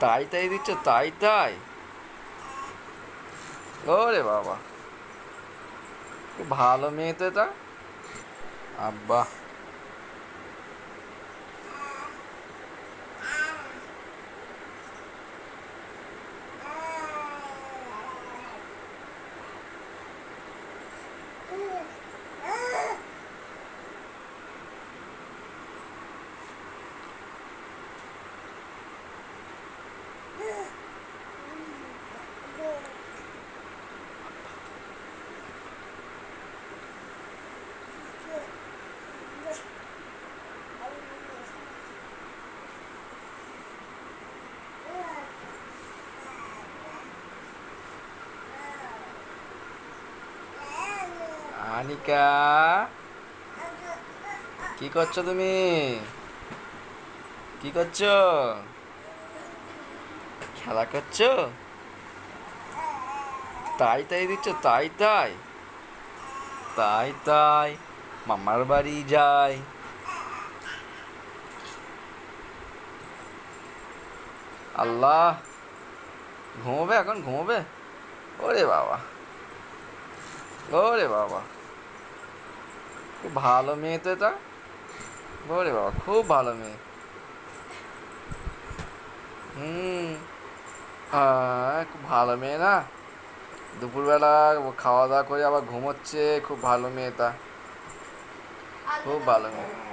তাই তাই দিচ্ছ, তাই তাই। ওরে বাবা, খুব ভালো মেয়ে তো এটা। আব্বা। আনিকা, কি করছো তুমি? কি করছো? খেলা করছো? তাই তাই দিচ্ছ, তাই তাই। তাই তাই, মামার বাড়ি যাই। আল্লাহ, ঘুমোবে এখন, ঘুমোবে? ওরে বাবা, ওরে বাবা, খুব ভালো মেয়ে তো এটা। ওরে বাবা, খুব ভালো মেয়ে। হুম। খুব ভালো মেয়ে না? দুপুরবেলা খাওয়া দাওয়া করে আবার ঘুমোচ্ছে, খুব ভালো মেয়েটা। খুব ভালো মেয়ে।